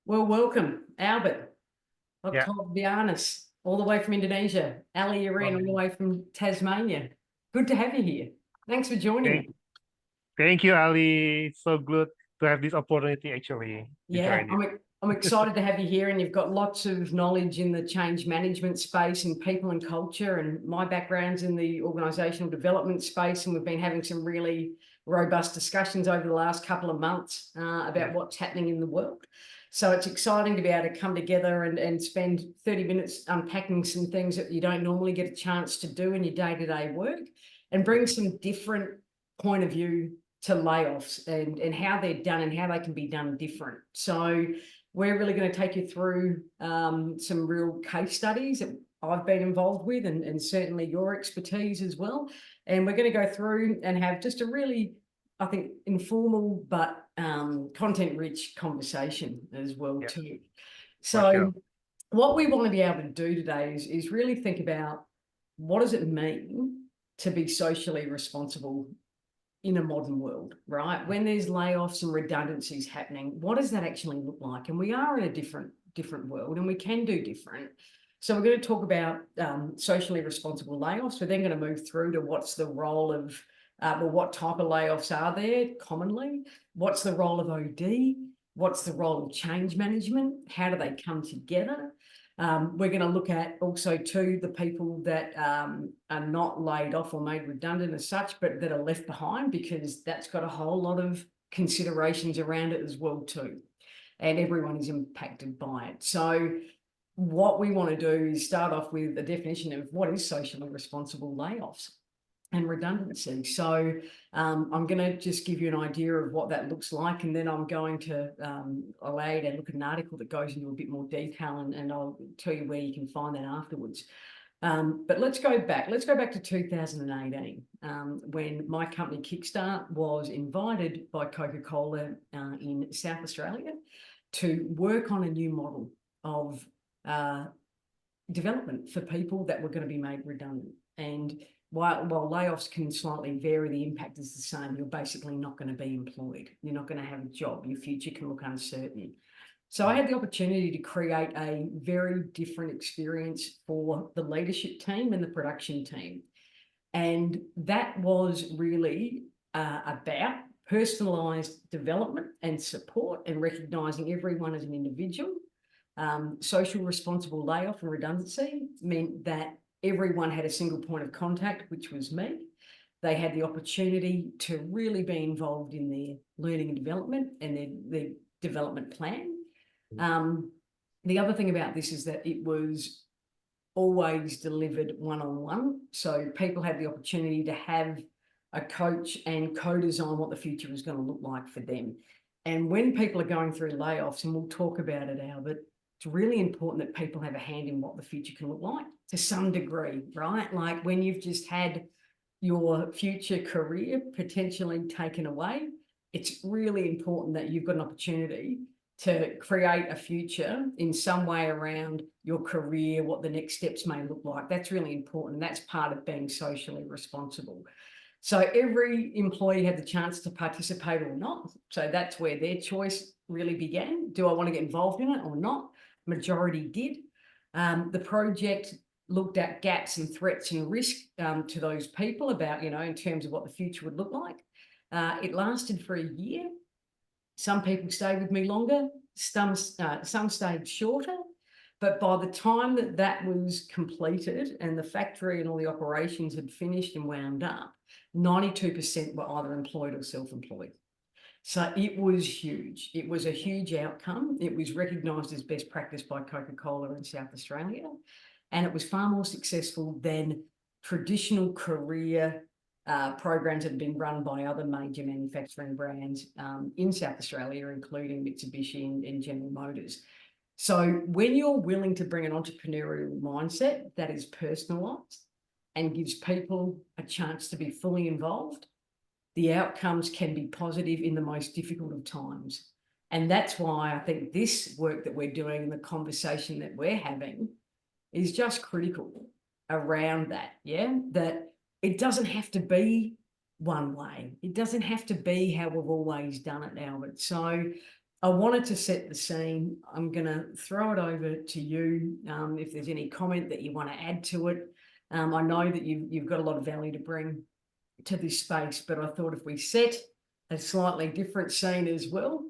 Well, welcome, Albert, Yeah. Octavianus, all the way from Indonesia, Ali Irene, all the Um, way from Tasmania. Good to have you here. Thanks for joining thank, me. thank you, Ali. So good to have this opportunity actually to Yeah, join you. I'm excited to have you here, and you've got lots of knowledge in the change management space and people and culture, and my background's in the organisational development space, and we've been having some really robust discussions over the last couple of months Yeah. about what's happening in the world. So it's exciting to be able to come together and spend 30 minutes unpacking some things that you don't normally get a chance to do in your day-to-day work, and bring some different point of view to layoffs and how they're done and how they can be done different. So we're really going to take you through some real case studies that I've been involved with, and certainly your expertise as well. And we're going to go through and have just a really, I think, informal but content-rich conversation as well Yeah, too. for So sure. what we want to be able to do today is really think about, what does it mean to be socially responsible in a modern world, right? When there's layoffs and redundancies happening, what does that actually look like? And we are in a different world, and we can do different. So we're going to talk about socially responsible layoffs. We're then going to move through to what's the role of, well, what type of layoffs are there commonly? What's the role of OD? What's the role of change management? How do they come together? We're going to look at also too the people that are not laid off or made redundant as such, but that are left behind, because that's got a whole lot of considerations around it as well too. And everyone is impacted by it. So what we want to do is start off with a definition of what is socially responsible layoffs and redundancy. So I'm going to just give you an idea of what that looks like, and then I'm going to allow you to look at an article that goes into a bit more detail, and I'll tell you where you can find that afterwards. But let's go back to 2018, when my company Kickstart was invited by Coca Cola in South Australia to work on a new model of development for people that were going to be made redundant. And while layoffs can slightly vary, the impact is the same. You're basically not going to be employed. You're not going to have a job. Your future can look uncertain. So I had the opportunity to create a very different experience for the leadership team and the production team. And that was really about personalised development and support, and recognising everyone as an individual. Social responsible layoff and redundancy meant that everyone had a single point of contact, which was me. They had the opportunity to really be involved in their learning and development and their development plan. The other thing about this is that it was always delivered one-on-one. So people had the opportunity to have a coach and co-design what the future was going to look like for them. And when people are going through layoffs, and we'll talk about it, Albert, it's really important that people have a hand in what the future can look like to some degree, right? Like when you've just had your future career potentially taken away, it's really important that you've got an opportunity to create a future in some way around your career, what the next steps may look like. That's really important. That's part of being socially responsible. So every employee had the chance to participate or not. So that's where their choice really began. Do I want to get involved in it or not? Majority did. The project looked at gaps and threats and risk to those people about, in terms of what the future would look like. It lasted for a year. Some people stayed with me longer, some stayed shorter. But by the time that that was completed and the factory and all the operations had finished and wound up, 92% were either employed or self-employed. So it was huge. It was a huge outcome. It was recognised as best practice by Coca Cola in South Australia. And it was far more successful than traditional career programs that have been run by other major manufacturing brands in South Australia, including Mitsubishi and General Motors. So when you're willing to bring an entrepreneurial mindset that is personalised and gives people a chance to be fully involved, the outcomes can be positive in the most difficult of times. And that's why I think this work that we're doing and the conversation that we're having is just critical around that, yeah? That it doesn't have to be one way. It doesn't have to be how we've always done it, Albert. So I wanted to set the scene. I'm going to throw it over to you. If there's any comment that you want to add to it, I know that you've got a lot of value to bring to this space, but I thought if we set a slightly different scene as well,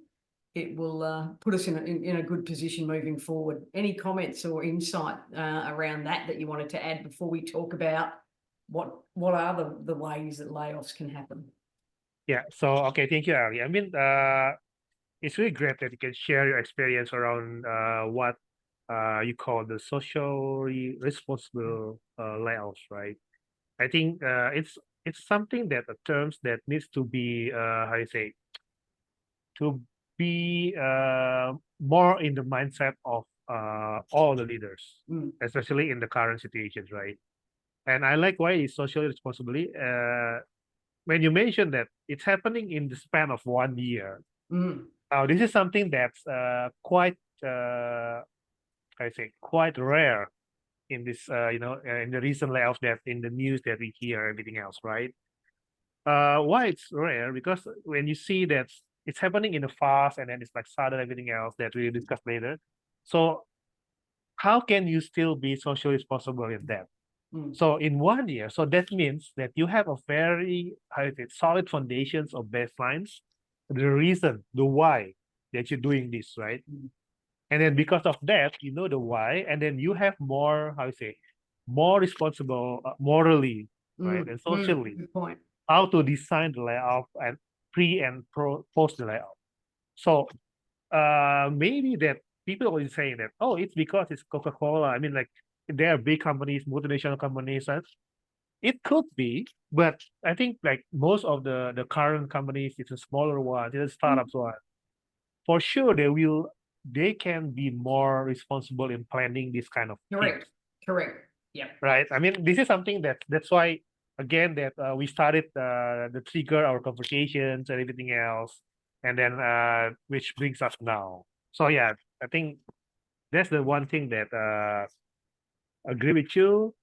it will put us in a good position moving forward. Any comments or insight around that you wanted to add before we talk about what are the ways that layoffs can happen? Yeah. So okay, thank you, Ali. I mean, it's really great that you can share your experience around what you call the socially responsible layoffs, right? I think it's something that the terms that needs to be how you say, to be more in the mindset of all the leaders, especially in the current situations, right? And I like why it's socially responsibly. When you mentioned that it's happening in the span of 1 year. Now this is something that's quite I say quite rare in this in the recent layoffs that in the news that we hear everything else, right? Why it's rare? Because when you see that it's happening in the fast and then it's like sudden everything else that we'll discuss later. So how can you still be socially responsible in that? So in 1 year, so that means that you have a very how is it, solid foundations of baselines, the reason, the why that you're doing this, right? And then because of that, you know the why, and then you have more, how you say, more responsible morally, right, and socially, Good point. how to design the layoff and pre and post the layoff. So maybe that people always saying that, oh, it's because it's Coca Cola. I mean, like they are big companies, multinational companies. And it could be, but I think like most of the current companies, it's a smaller one, it's a startups one. For sure, they can be more responsible in planning this kind of Correct. things. Correct. Yeah. Right. I mean, this is something that's why again that we started the trigger our conversations and everything else, and then which brings us now. So yeah, I think that's the one thing that agree with you.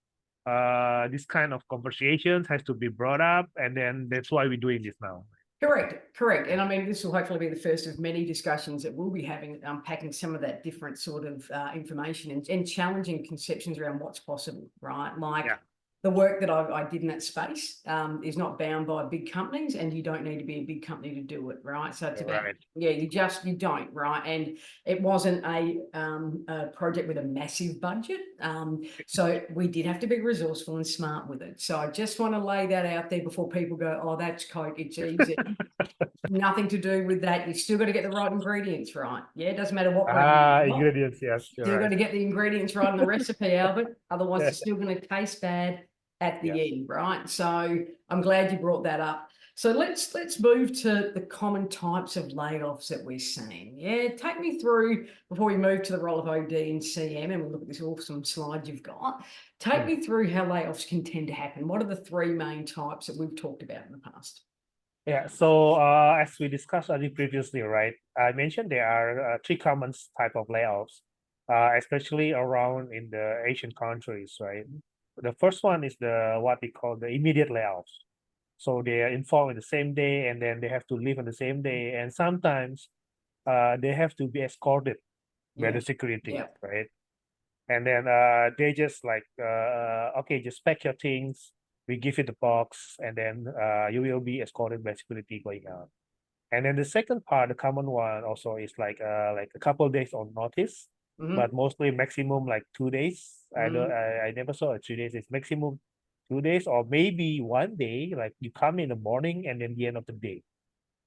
This kind of conversations has to be brought up, and then that's why we're doing this now. Correct, correct. And I mean, this will hopefully be the first of many discussions that we'll be having, unpacking some of that different sort of information and challenging conceptions around what's possible, right? Like the work that I did in that space is not bound by big companies, and you don't need to be a big company to do it, right? So it's about, you don't, right? And it wasn't a project with a massive budget. So we did have to be resourceful and smart with it. So I just want to lay that out there before people go, oh, that's Coke, it's easy. Nothing to do with that. You've still got to get the right ingredients right. Yeah, it doesn't matter what brand. Ingredients, yes. Still got to get the ingredients right in the recipe, Albert. Otherwise, it's still going to taste bad at the end, right? So I'm glad you brought that up. So let's move to the common types of layoffs that we're seeing. Yeah, take me through before we move to the role of OD and CM, and we look at this awesome slide you've got. Take me through how layoffs can tend to happen. What are the three main types that we've talked about in the past? Yeah, so as we discussed previously, right? I mentioned there are three common type of layoffs, especially around in the Asian countries, right? The first one is the what we call the immediate layoffs. So they are informed in the same day, and then they have to leave on the same day, and sometimes they have to be escorted by the security, right? And then they just like okay, just pack your things, we give you the box, and then you will be escorted by security going out. And then the second part, the common one also is like a couple of days on notice, but mostly maximum like 2 days. I never saw it 3 days. It's maximum 2 days or maybe 1 day. Like you come in the morning and then the end of the day.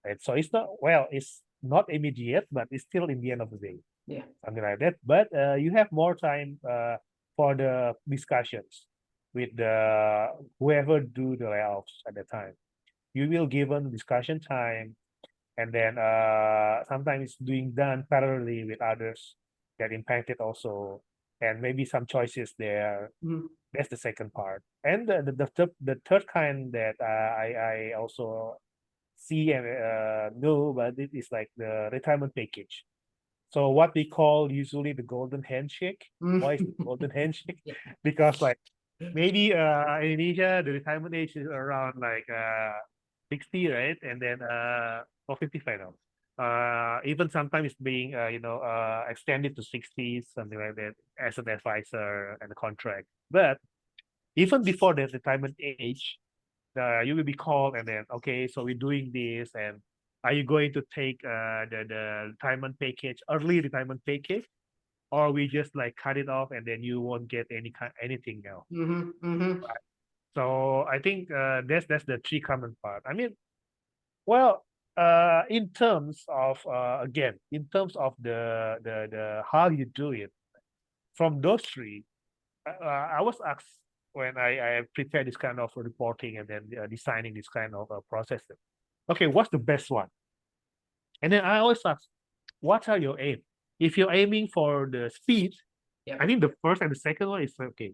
Right. So it's not immediate, but it's still in the end of the day. Yeah. Something like that. But you have more time for the discussions with the whoever do the layoffs at the time. You will given discussion time, and then sometimes it's doing done parallelly with others that impacted also, and maybe some choices there. That's the second part. And the third kind that I also see and know, but it is like the retirement package. So what we call usually the golden handshake. Why is it golden handshake? Because like maybe in Indonesia the retirement age is around like 60, right? And then or 55 now. Even sometimes it's being extended to 60s, something like that, as an advisor and a contract. But even before the retirement age, you will be called and then, okay, so we're doing this, and are you going to take the retirement package, early retirement package, or we just like cut it off and then you won't get anything else. So I think that's the three common part. I mean, well, in terms of again, in terms of the how you do it, from those three, I was asked when I prepared this kind of reporting and then designing this kind of process. Okay, what's the best one? And then I always ask, what are your aim? If you're aiming for the speed, Yep. I think the first and the second one is okay.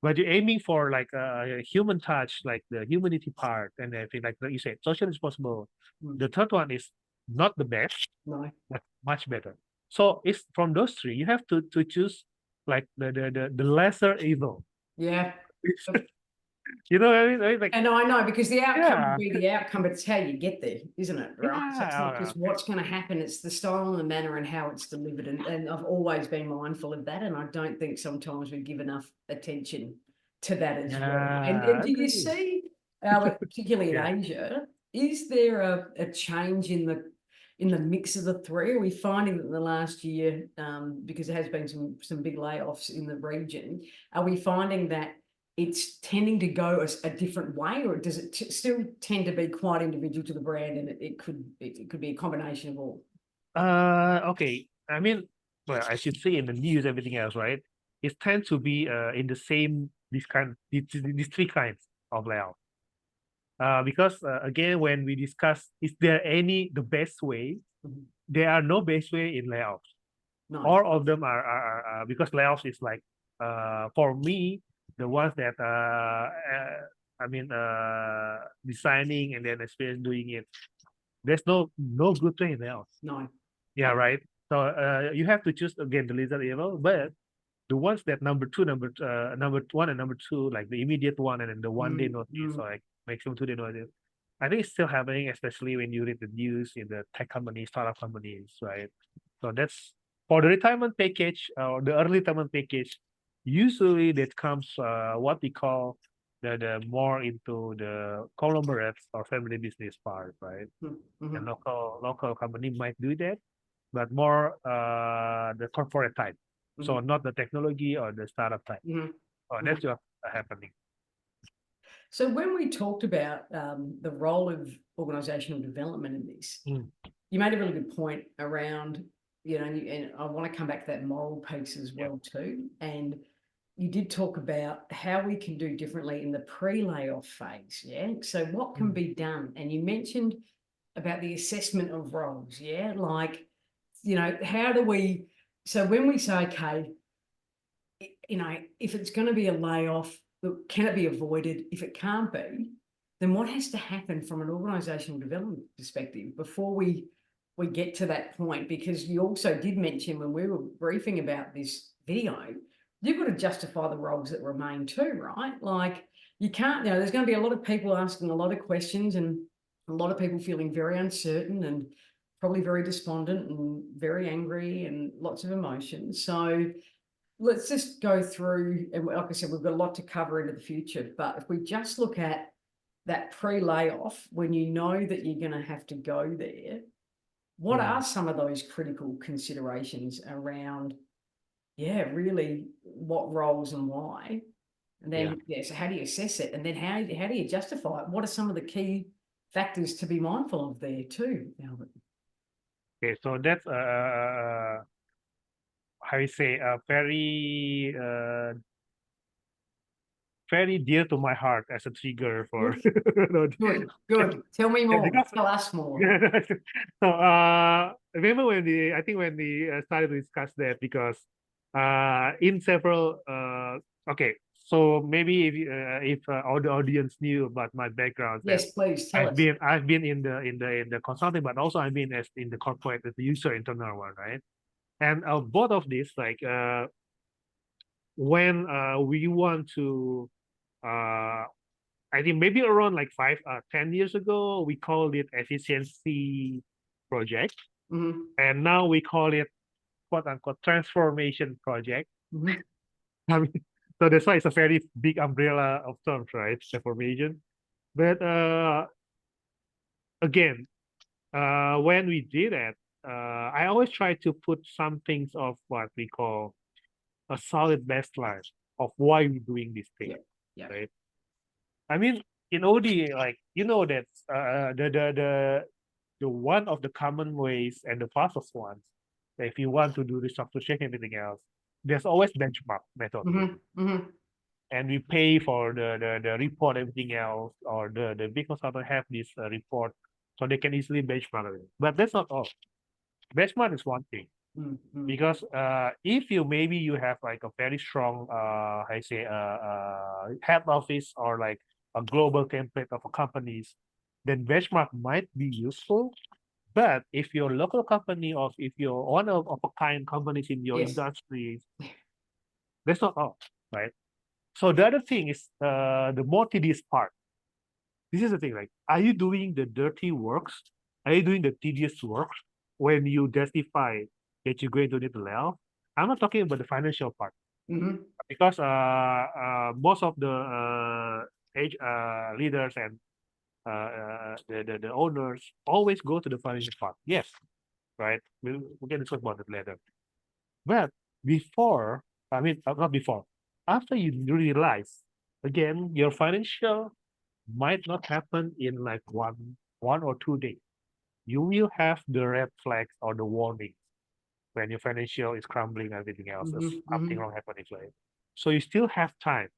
But you're aiming for like a human touch, like the humanity part, and everything, like you said, social responsible. The third one is not the best, No. but much better. So it's from those three, you have to choose like the lesser evil. Yeah. You know what I mean? Like, And I know, because the outcome will yeah, be the outcome, but it's how you get there, isn't it? Right. So it's not yeah, just what's going to happen, it's the style and the manner and how it's delivered. And I've always been mindful of that. And I don't think sometimes we give enough attention to that as well. And yeah, I do you agree. see, Albert, particularly in Yeah. Asia, is there a change in the mix of the three? Are we finding that in the last year, because there has been some big layoffs in the region, are we finding that it's tending to go a different way, or does it still tend to be quite individual to the brand, and it could be a combination of all? Okay. I mean, well, as you see in the news, everything else, right? It tends to be in the same these three kinds of layout. Because again, when we discuss, is there the best way? There are no best way in layoffs. No. All of them are because layoffs is like for me, the ones that I mean designing and then experience doing it. There's no good way in layoffs. No. Yeah, right. So you have to choose again the lizard level, but the ones that number one and number two, like the immediate one and then the one day notice, or like maximum 2 day notice. I think it's still happening, especially when you read the news in the tech companies, startup companies, right? So that's for the retirement package or the early retirement package. Usually that comes what we call the more into the conglomerates or family business part, right? And local company might do that, but more the corporate type. So not the technology or the startup type. Oh, that's what's happening. So when we talked about the role of organizational development in this, you made a really good point around, and I want to come back to that moral piece as well too. And you did talk about how we can do differently in the pre-layoff phase. Yeah. So what can be done? And you mentioned about the assessment of roles. Yeah. Like, how do we, so when we say, okay, if it's going to be a layoff, can it be avoided? If it can't be, then what has to happen from an organizational development perspective before we get to that point? Because you also did mention when we were briefing about this video, you've got to justify the roles that remain too, right? Like, you can't, there's going to be a lot of people asking a lot of questions and a lot of people feeling very uncertain and probably very despondent and very angry and lots of emotions. So let's just go through, and like I said, we've got a lot to cover into the future, but if we just look at that pre-layoff, when you know that you're going to have to go there, what are some of those critical considerations around, really what roles and why? And then, so how do you assess it? And then how do you justify it? What are some of the key factors to be mindful of there too, Albert? Okay, so that's how you say very dear to my heart as a trigger for Good. Tell me more. because Tell us more. so remember I think when we started to discuss that, because in several okay, so maybe if all the audience knew about my background, that Yes, please tell us. I've been in the consulting, but also I've been as in the corporate as the user internal one, right? And both of these, like when we want to I think maybe around like 10 years ago, we called it efficiency project, Mm-hmm. and now we call it quote unquote transformation project. Mm-hmm. I mean, so that's why it's a very big umbrella of terms, right? Transformation. But again, when we did that, I always try to put some things of what we call a solid baseline of why we're doing this thing, Yeah. Yeah. right? I mean, in OD, like that the one of the common ways and the fastest ones, if you want to do restructuring and everything else, there's always benchmark method, Mm-hmm. Mm-hmm. and we pay for the report, everything else, or the big consultant have this report, so they can easily benchmark it. But that's not all. Benchmark is one thing. Mm-hmm. Because if maybe you have like a very strong I say head office or like a global template of a companies, then benchmark might be useful. But if you're a local company or if you're one of a kind companies in your Yes. industry, that's not all, right? So the other thing is the more tedious part. This is the thing, like, are you doing the dirty works? Are you doing the tedious works when you justify that you're going to need to lay off? I'm not talking about the financial part Mm-hmm. because most of the age leaders and the owners always go to the financial part. Yes, right. We can talk about it later. But before, I mean, not before, after you realize, again, your financial might not happen in like one or 2 days. You will have the red flags or the warnings when your financial is crumbling, everything else is Mm-hmm. something Mm-hmm. wrong happening. Right? So you still have time,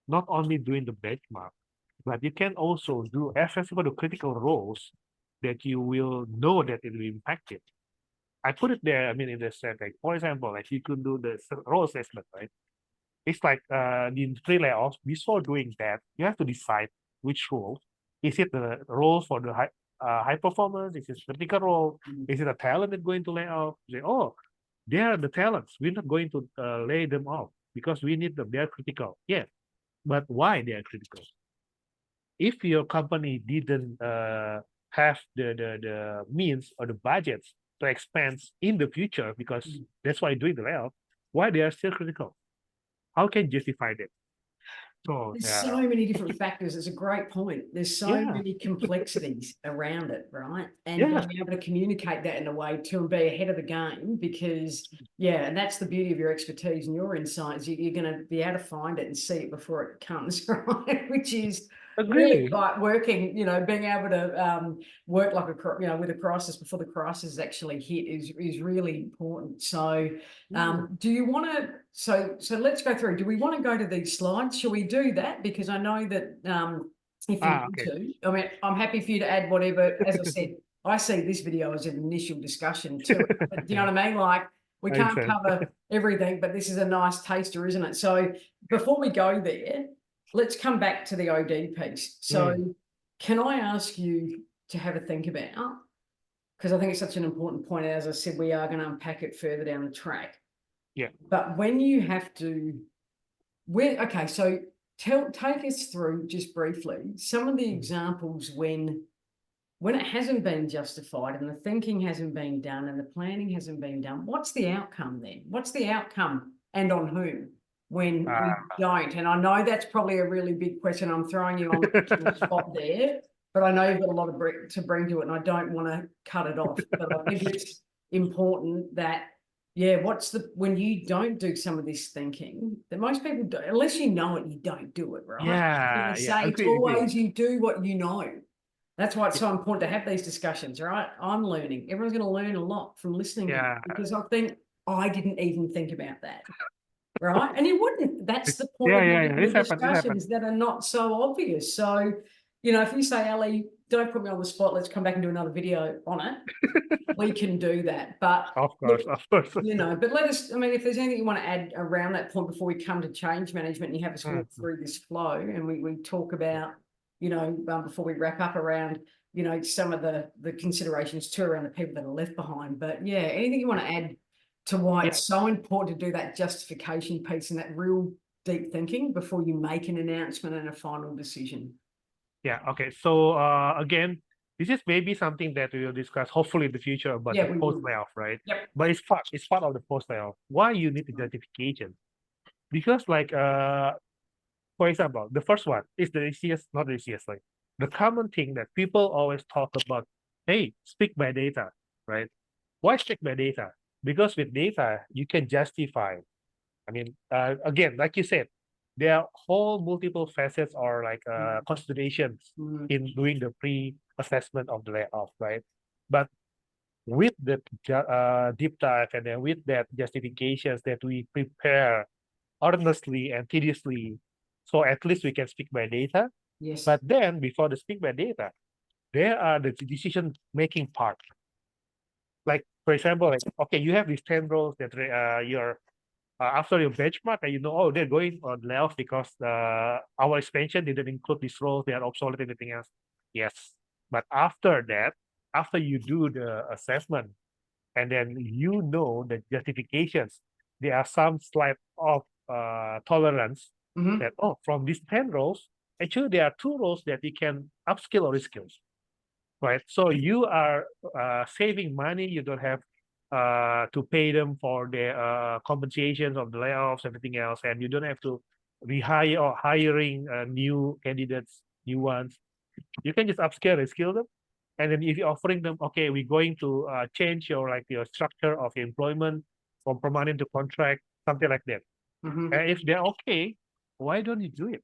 not only doing the benchmark, but you can also do accessible to critical roles that you will know that it will impact it. I put it there, I mean, in the sense, like, for example, like you could do the role assessment, right? It's like in three layoffs, before doing that, you have to decide which role. Is it the role for the high performance? Is it a critical role? Is it a talent that's going to lay off? Say, oh, they are the talents. We're not going to lay them off because we need them. They are critical. Yeah, but why they are critical? If your company didn't have the means or the budgets to expand in the future, because that's why doing the layoff, why they are still critical? How can you justify that? So There's yeah, so many different factors. It's a great point. There's so yeah, many complexities around it, right? And yeah, being able to communicate that in a way to be ahead of the game, because yeah, and that's the beauty of your expertise and your insights. You're going to be able to find it and see it before it comes, right? Which is really agree. like working, being able to work like with a crisis before the crisis actually hit is really important. So do you want to, so let's go through. Do we want to go to these slides? Shall we do that? Because I know that if you want Okay. to, I mean, I'm happy for you to add whatever. As I said, I see this video as an initial discussion too. Do you know what I mean? Like, we Makes can't sense. cover everything, but this is a nice taster, isn't it? So before we go there, let's come back to the OD piece. So can I ask you to have a think about, because I think it's such an important point. As I said, we are going to unpack it further down the track. Yeah. But when you have to, okay, so take us through just briefly some of the examples when it hasn't been justified and the thinking hasn't been done and the planning hasn't been done. What's the outcome then? What's the outcome and on whom when we don't? And I know that's probably a really big question. I'm throwing you on the spot there, but I know you've got a lot of to bring to it and I don't want to cut it off. But I think it's important that, yeah, when you don't do some of this thinking that most people do, unless you know it, you don't do it, right? Yeah, They yeah. say it's Agree. always you do what you know. That's why it's Yeah, so important to have these discussions, right? I'm learning. Everyone's going to learn a lot from listening to me yeah, because I think I didn't even think about that, right? And you wouldn't. That's the point yeah, of yeah, having yeah. the This happened. This happened. discussions that are not so obvious. So, if you say, Ali, don't put me on the spot, let's come back and do another video on it. We can do that. But Of look, course, of course. but let us, I mean, if there's anything you want to add around that point before we come to change management and you have us walk through this flow and we talk about, before we wrap up around, some of the considerations too around the people that are left behind. But yeah, anything you want to add to why Yeah, it's so important to do that justification piece and that real deep thinking before you make an announcement and a final decision? yeah. Okay. So again, this is maybe something that we will discuss hopefully in the future about Yeah, the we post will. layoff, right? Yep. But it's part of the post layoff. Why you need the justification? Because like for example, the first one is the easiest, not the easiest, like the common thing that people always talk about, hey, speak by data, right? Why speak by data? Because with data, you can justify. I mean, again, like you said, there are whole multiple facets or like considerations Mm. in doing the pre-assessment of the layoff, right? But with the deep dive and then with that justifications that we prepare honestly and tediously, so at least we can speak by data. Yes. But then before the speak by data, there are the decision making part. Like for example, like okay, you have these 10 roles that you're after your benchmark, and you know, oh, they're going on layoff because our expansion didn't include these roles, they are obsolete, anything else. Yes, but after that, after you do the assessment, and then you know the justifications, there are some slight of tolerance Mhm. that oh, from these 10 roles, actually there are 2 roles that you can upskill or reskill, right? So you are saving money. You don't have to pay them for the compensations of the layoffs, everything else, and you don't have to rehire or hiring new candidates, new ones. You can just upscale, reskill them, and then if you're offering them, okay, we're going to change your like your structure of employment from permanent to contract, something like that. Mhm. And if they're okay, why don't you do it?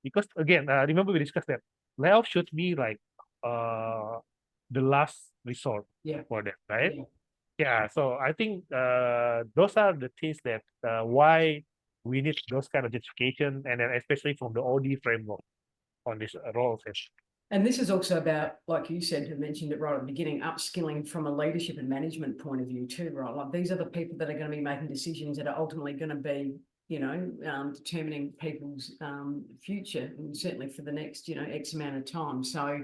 Because again, remember we discussed that layoff should be like uh the last resort Yeah. for them, right? Yeah. Yeah. So I think those are the things that why we need those kind of justification, and then especially from the OD framework on this roles. And this is also about, like you said, you mentioned it right at the beginning, upskilling from a leadership and management point of view too, right? Like these are the people that are going to be making decisions that are ultimately going to be, determining people's future, and certainly for the next, X amount of time. So,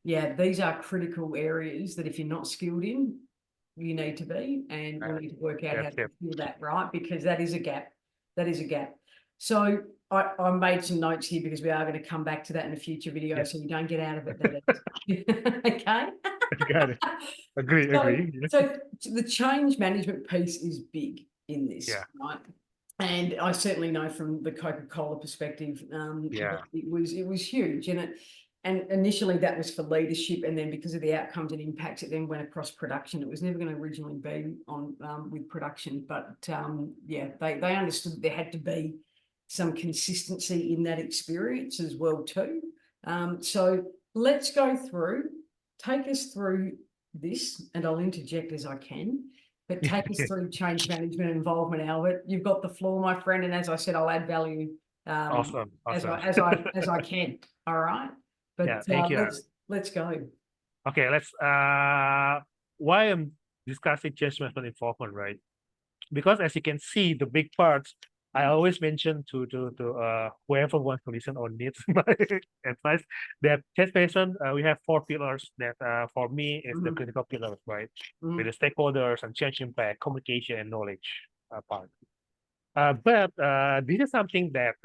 yeah, these are critical areas that if you're not skilled in, you need to be, and we need to work out how That's to it. fill that, right? Because that is a gap. That is a gap. So I made some notes here because we are going to come back to that in a future video, Yeah. so you don't get out of it that easy. Okay. Got it. Agree. So, Agree. so the change management piece is big in this, Yeah. right? And I certainly know from the Coca Cola perspective, Yeah. it was huge, and initially that was for leadership, and then because of the outcomes and impacts, it then went across production. It was never going to originally be on with production, but yeah, they understood that there had to be some consistency in that experience as well too. So let's go through, take us through this, and I'll interject as I can. But take us through change management involvement, Albert. You've got the floor, my friend, and as I said, I'll add value Awesome. as Awesome. I can. All right, Yeah. but Thank you. let's go. Okay. Let's why I'm discussing change management involvement, right? Because as you can see, the big parts I always mention to whoever wants to listen or needs my advice, that change management, we have 4 pillars that for me is the Mhm. critical pillars, right? With Mhm. the stakeholders and change impact, communication and knowledge part. But this is something that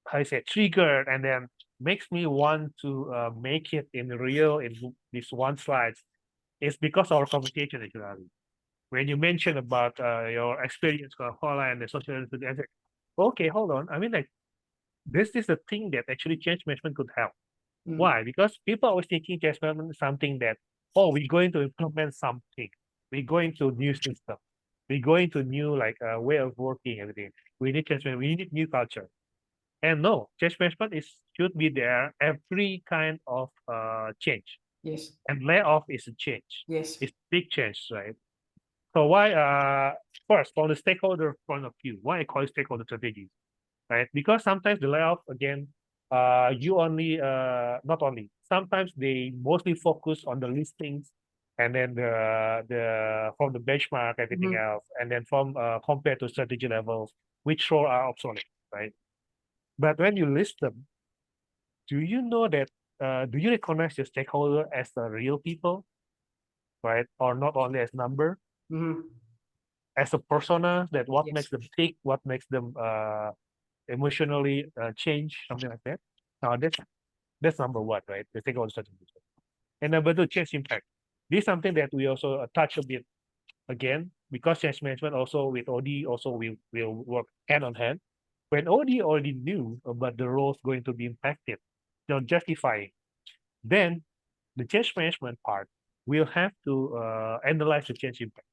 how you say triggered and then makes me want to make it in real in this one slide is because of our conversation actually. When you mentioned about your experience Coca Cola and the social responsibility, I said, okay, hold on. I mean, like this is a thing that actually change management could help. Mhm. Why? Because people are always thinking change management is something that, oh, we're going to implement something. We're going to new system. We're going to new like way of working, everything. We need change management. We need new culture. And no, change management is should be there every kind of change. Yes. And layoff is a change. Yes. It's big change, right? So why first from the stakeholder point of view, why I call it stakeholder strategies, right? Because sometimes the layoff again, you only not only sometimes they mostly focus on the listings and then the from the benchmark everything Mhm. else, and then from compared to strategy levels, which role are obsolete, right? But when you list them, do you know that do you recognize your stakeholder as the real people, right? Or not only as number, Mhm. as a persona, that what Yes. makes them tick, what makes them emotionally change, something like that. Now That's number one, right? The stakeholder strategy. And number two, change impact. This is something that we also touch a bit again, because change management also with OD also will work hand on hand. When OD already knew about the roles going to be impacted, don't justify, then the change management part will have to analyze the change impact.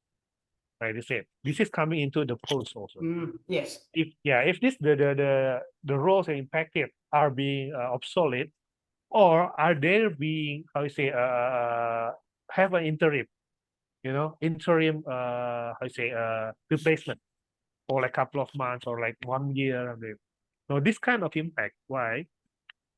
Right, you said this is coming into the post also. Yes. If this the roles impacted are being obsolete, or are they being, how you say, have an interim, interim, how you say, replacement for like a couple of months or like 1 year. So this kind of impact, why?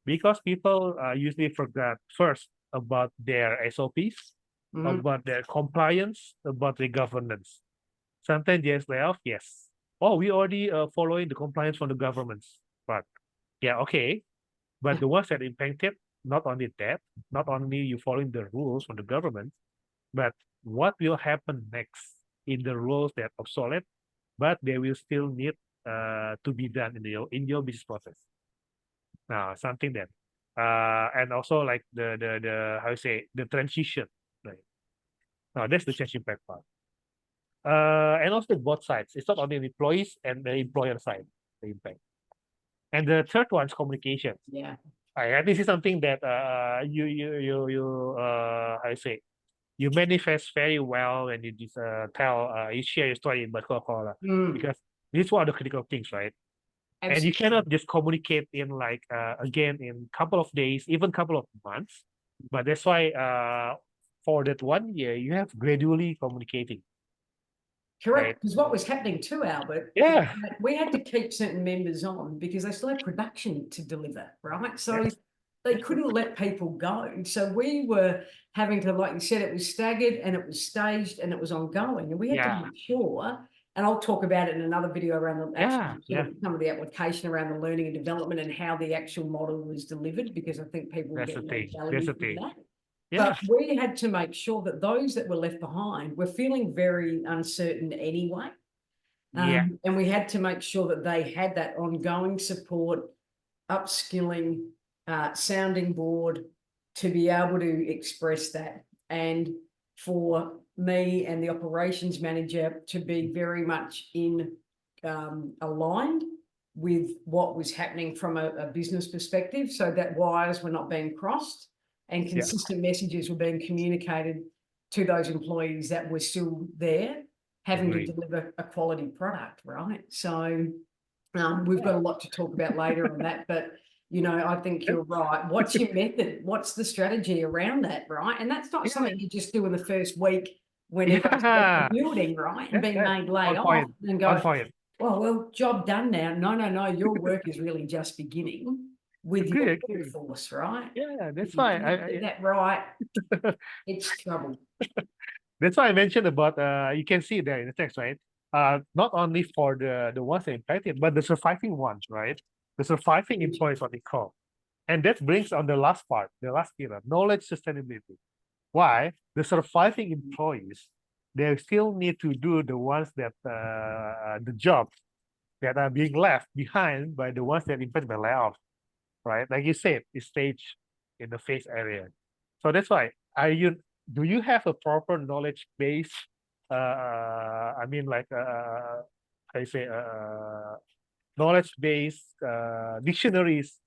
Because people usually forget first about their SOPs, about their compliance, about the governance. Sometimes yes, layoff, yes. Oh, we already following the compliance from the governments, but yeah, okay. But the ones that impacted, not only that, not only you following the rules from the government, but what will happen next in the rules that obsolete, but they will still need to be done in your business process. Now, something that, and also like the how you say, the transition, right? Now that's the change impact part. And also both sides. It's not only the employees and the employer side, the impact. And the third one is communication. Yeah. This is something that you how you say, you manifest very well when you just tell you share your story about Coca Cola, because this is one of the critical things, right? And you cannot just communicate in like again in couple of days, even couple of months. But that's why for that 1 year you have gradually communicating. Correct, because what was happening too, Albert, Yeah. we had to keep certain members on because they still had production to deliver, right? So they couldn't let people go. So we were having to, like you said, it was staggered and it was staged and it was ongoing. And we had to make sure, and I'll talk about it in another video around some of the application around the learning and development and how the actual model was delivered, because I think people will get more value from that. But we had to make sure that those that were left behind were feeling very uncertain anyway. And we had to make sure that they had that ongoing support, upskilling, sounding board to be able to express that. And for me and the operations manager to be very much in aligned with what was happening from a business perspective, so that wires were not being crossed and consistent messages were being communicated to those employees that were still there, having to deliver a quality product, right? So we've got a lot to talk about later on that, but I think you're right. What's your method? What's the strategy around that, right? And that's not something you just do in the first week when everyone's in the building, right? And being made lay off and go, well, job done now. No, your work is really just beginning with your workforce, right? Yeah, that's why get that right. It's trouble. That's why I mentioned about you can see there in the text, right? Not only for the ones that impacted, but the surviving ones, right? The surviving employees, what they call. And that brings on the last part, the last pillar, knowledge sustainability. Why? The surviving employees, they still need to do the ones that the jobs that are being left behind by the ones that impacted by layoffs, right? Like you said, it's stage in the face area. So that's why do you have a proper knowledge base? I mean, like I say, knowledge base dictionaries,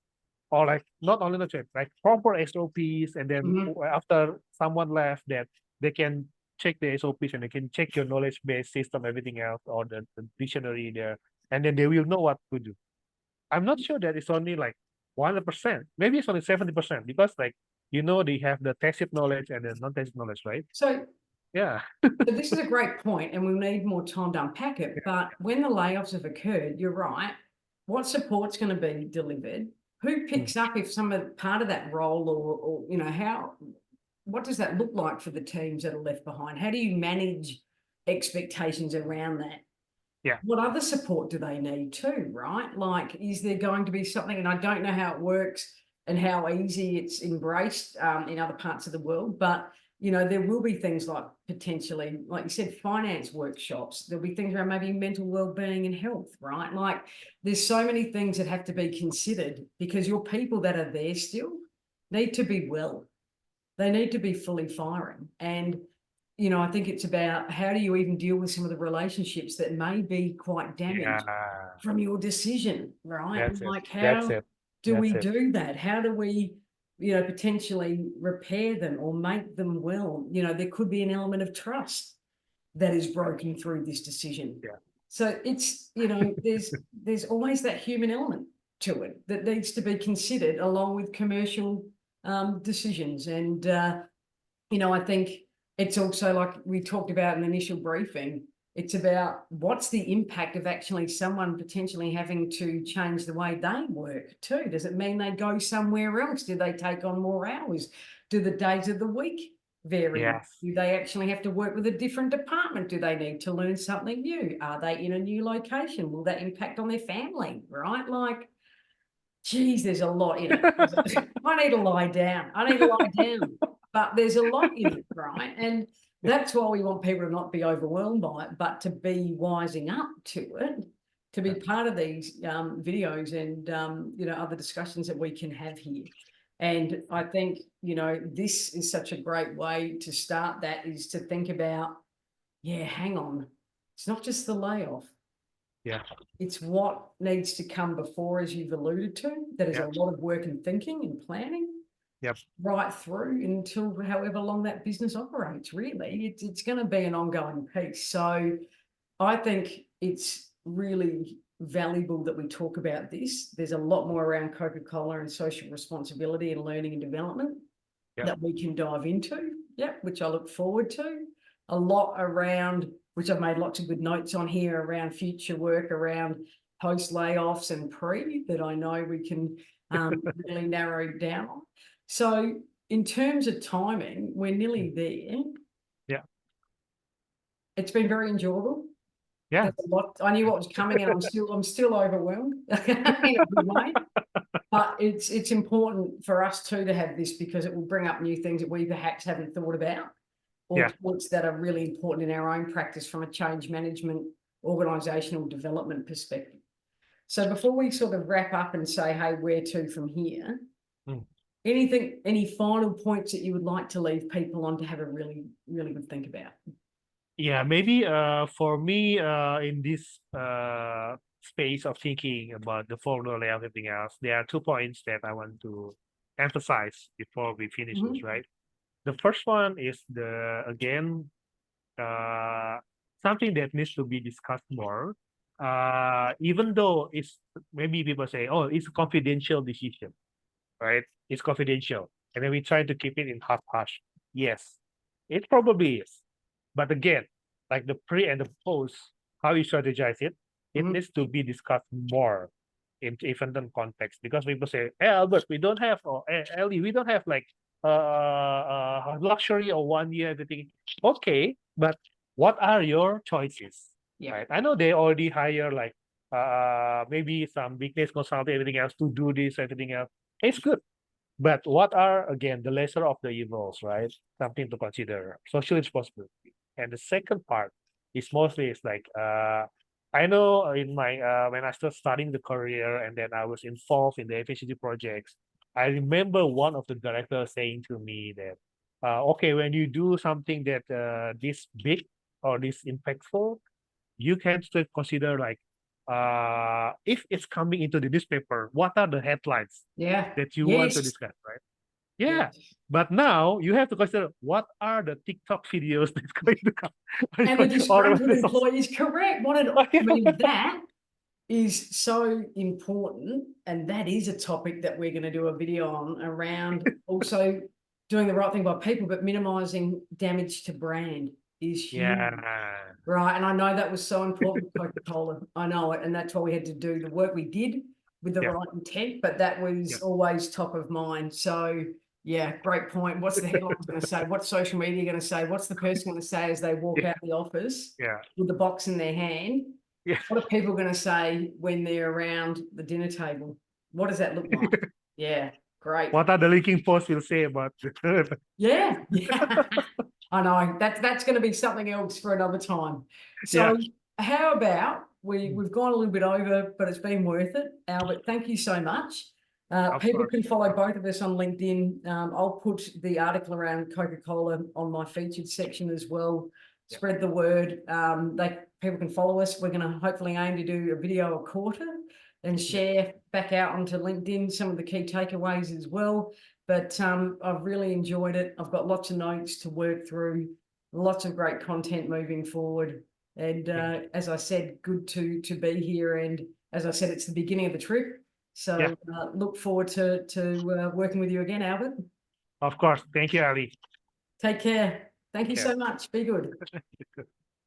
or like not only knowledge, like proper SOPs, and then after someone left, that they can check the SOPs and they can check your knowledge base system, everything else, or the dictionary there, and then they will know what to do. I'm not sure that it's only like 100%. Maybe it's only 70%, because like they have the tacit knowledge and the non-tacit knowledge, right? So Yeah. so this is a great point, and we'll need more time to unpack it. But when the layoffs have occurred, you're right. What support's going to be delivered? Who picks up if some of part of that role, or what does that look like for the teams that are left behind? How do you manage expectations around that? Yeah. What other support do they need too, right? Like, is there going to be something, and I don't know how it works and how easy it's embraced in other parts of the world, but there will be things like potentially, like you said, finance workshops. There'll be things around maybe mental well-being and health, right? Like, there's so many things that have to be considered, because your people that are there still, need to be well. They need to be fully firing. And, you know, I think it's about how do you even deal with some of the relationships that may be quite damaged Yeah, from your decision, right? that's it. Like, That's how it. do That's we it. do that? How do we, you know, potentially repair them or make them well? You know, there could be an element of trust that is broken through this decision. Yeah. So it's, you know, there's always that human element to it that needs to be considered along with commercial decisions. And, you know, I think it's also like we talked about in the initial briefing, it's about what's the impact of actually someone potentially having to change the way they work too. Does it mean they go somewhere else? Do they take on more hours? Do the days of the week vary? Yes. Do they actually have to work with a different department? Do they need to learn something new? Are they in a new location? Will that impact on their family? Right? Like, geez, there's a lot in it. I need to lie down. I need to lie down. But there's a lot in it, right? And that's why we want people to not be overwhelmed by it, but to be wising up to it, to be part of these videos and you know, other discussions that we can have here. And I think, you know, this is such a great way to start that, is to think about, yeah, hang on, it's not just the layoff. Yeah. It's what needs to come before, as you've alluded to. That is a lot of work and thinking and planning. Yep. Right through until however long that business operates. Really, it's going to be an ongoing piece. So I think it's really valuable that we talk about this. There's a lot more around Coca Cola and social responsibility and learning and development that we can dive into. Yep, which I look forward to. A lot around, which I've made lots of good notes on here, around future work, around post layoffs and pre, that I know we can really narrow down on. So in terms of timing, we're nearly there. Yeah. It's been very enjoyable. Yeah. There's a lot. I knew what was coming, and I'm still overwhelmed in a good way. But it's important for us too to have this, because it will bring up new things that we perhaps haven't thought about, or points that are really important in our own practice from a change management, organisational development perspective. So before we sort of wrap up and say, hey, where to from here, any final points that you would like to leave people on to have a really, really good think about? Yeah, maybe for me in this space of thinking about the formula layout and everything else, there are 2 points that I want to emphasize before we finish this, right? The first one is again something that needs to be discussed more. Even though it's maybe people say, oh, it's a confidential decision, right? It's confidential. And then we try to keep it in hush. Yes, it probably is. But again, like the pre and the post, how you strategize it, it needs to be discussed more in different context, because people say, hey, Albert, we don't have, or hey, Ellie, we don't have like luxury or 1 year everything. Okay, but what are your choices? Right? I know they already hire like maybe some business consultant, everything else to do this, everything else. It's good. But what are, again, the lesser of the evils, right? Something to consider. Social responsibility. And the second part is mostly it's like, I know in my, when I started studying the career and then I was involved in the efficiency projects, I remember one of the directors saying to me that, okay, when you do something that this big or this impactful, you can still consider like, if it's coming into the newspaper, what are the headlines that you want to discuss, right? Yeah. But now you have to consider what are the TikTok videos that's going to come. And the disgruntled employees, correct. I mean, that is so important. And that is a topic that we're going to do a video on, around also doing the right thing by people, but minimizing damage to brand is huge. Right. And I know that was so important with Coca Cola. I know it. And that's why we had to do the work we did with the right intent, but that was always top of mind. So yeah, great point. What's the headlines going to say? What's social media going to say? What's the person going to say as they walk out the office with the box in their hand? What are people going to say when they're around the dinner table? What does that look like? Yeah, great. What are the linking posts will say about yeah. I know that's going to be something else for another time. So how about we've gone a little bit over, but it's been worth it. Albert, thank you so much. Of People course. can follow both of us on LinkedIn. I'll put the article around Coca Cola on my featured section as well. Spread the word. People can follow us. We're going to hopefully aim to do a video a quarter and share back out onto LinkedIn some of the key takeaways as well. But I've really enjoyed it. I've got lots of notes to work through, lots of great content moving forward. And as I said, good to be here. And as I said, it's the beginning of the trip. So look forward to working with you again, Albert. Of course. Thank you, Ali. Take care. Thank you Yeah. so much. Be good.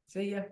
See ya.